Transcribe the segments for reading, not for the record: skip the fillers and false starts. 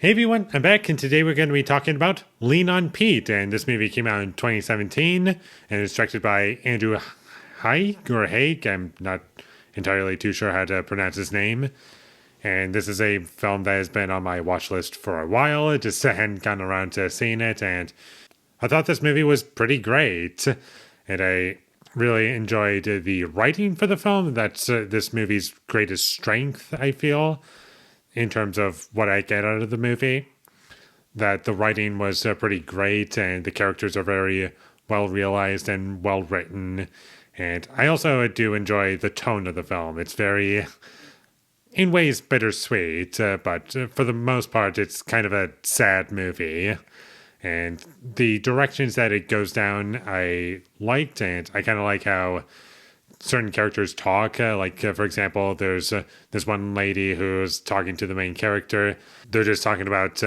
Hey everyone, I'm back, and today we're going to be talking about Lean on Pete. And this movie came out in 2017 and is directed by Andrew Haig. I'm not entirely too sure how to pronounce his name. And this is a film that has been on my watch list for a while. I just hadn't gotten around to seeing it, and I thought this movie was pretty great. And I really enjoyed the writing for the film. That's this movie's greatest strength, I feel, in terms of what I get out of the movie. That the writing was pretty great, and the characters are very well realized and well written. And I also do enjoy the tone of the film. It's very, in ways, bittersweet, but for the most part, it's kind of a sad movie. And the directions that it goes down, I liked, and I kind of like how certain characters talk. For example, there's this one lady who's talking to the main character. They're just talking about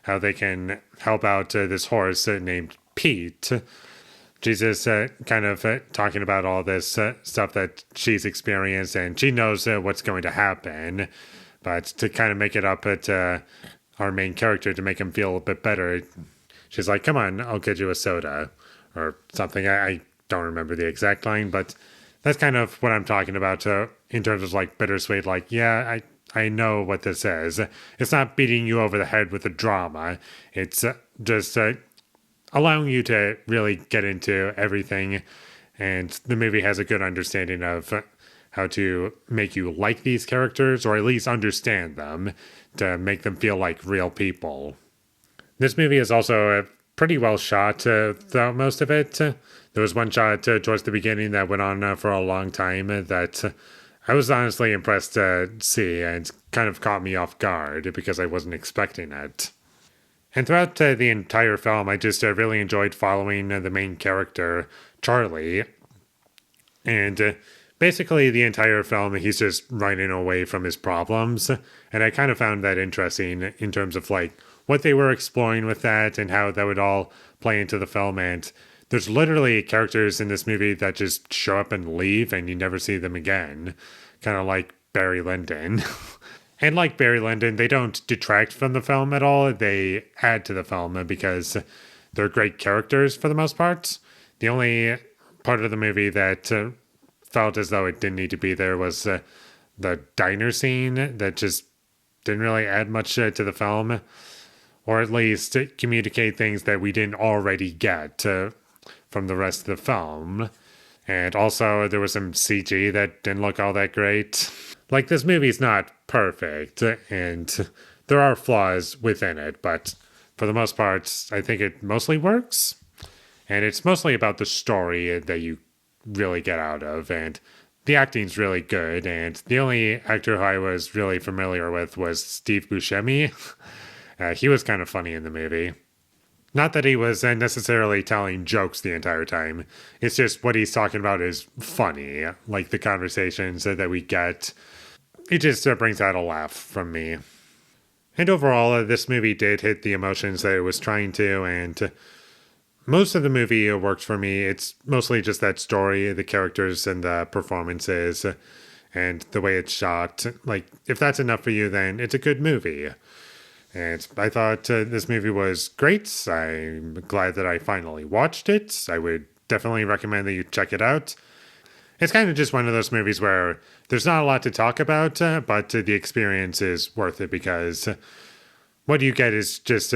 how they can help out this horse named Pete. She's just kind of talking about all this stuff that she's experienced, and she knows what's going to happen. But to kind of make it up to our main character to make him feel a bit better, she's like, "Come on, I'll get you a soda," or something. I don't remember the exact line, but that's kind of what I'm talking about in terms of like bittersweet. Like, yeah, I know what this is. It's not beating you over the head with the drama. It's just allowing you to really get into everything. And the movie has a good understanding of how to make you like these characters, or at least understand them, to make them feel like real people. This movie is also pretty well shot throughout most of it. There was one shot towards the beginning that went on for a long time that I was honestly impressed to see, and kind of caught me off guard because I wasn't expecting it. And throughout the entire film, I just really enjoyed following the main character, Charlie. And basically the entire film, he's just running away from his problems. And I kind of found that interesting in terms of like what they were exploring with that and how that would all play into the film. And there's literally characters in this movie that just show up and leave and you never see them again. Kind of like Barry Lyndon. And like Barry Lyndon, they don't detract from the film at all. They add to the film because they're great characters for the most part. The only part of the movie that felt as though it didn't need to be there was the diner scene that just didn't really add much to the film. Or at least communicate things that we didn't already get from the rest of the film. And also, there was some CG that didn't look all that great. Like, this movie's not perfect, and there are flaws within it, but for the most part, I think it mostly works. And it's mostly about the story that you really get out of, and the acting's really good, and the only actor who I was really familiar with was Steve Buscemi. He was kind of funny in the movie. Not that he was necessarily telling jokes the entire time. It's just what he's talking about is funny. Like the conversations that we get. It just brings out a laugh from me. And overall, this movie did hit the emotions that it was trying to. And most of the movie worked for me. It's mostly just that story, the characters, and the performances. And the way it's shot. Like, if that's enough for you, then it's a good movie. And I thought this movie was great. I'm glad that I finally watched it. I would definitely recommend that you check it out. It's kind of just one of those movies where there's not a lot to talk about, but the experience is worth it because what you get is just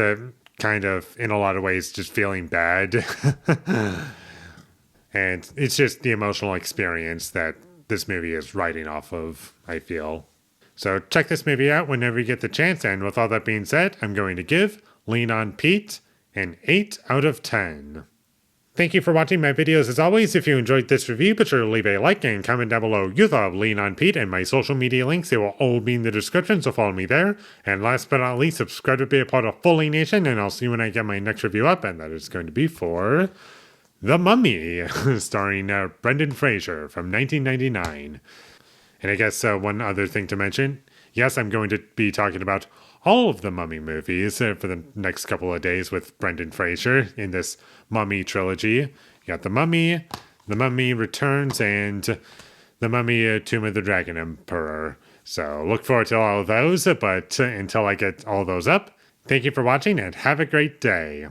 kind of, in a lot of ways, just feeling bad. And it's just the emotional experience that this movie is riding off of, I feel. So check this movie out whenever you get the chance, and with all that being said, I'm going to give Lean on Pete an 8 out of 10. Thank you for watching my videos as always. If you enjoyed this review, be sure to leave a like and comment down below your thought of Lean on Pete, and my social media links, they will all be in the description, so follow me there. And last but not least, subscribe to be a part of Foley Nation, and I'll see you when I get my next review up, and that is going to be for The Mummy, starring Brendan Fraser from 1999. And I guess one other thing to mention, yes, I'm going to be talking about all of the Mummy movies for the next couple of days with Brendan Fraser in this Mummy trilogy. You got The Mummy Returns, and The Mummy Tomb of the Dragon Emperor. So look forward to all of those, but until I get all those up, Thank you for watching and have a great day.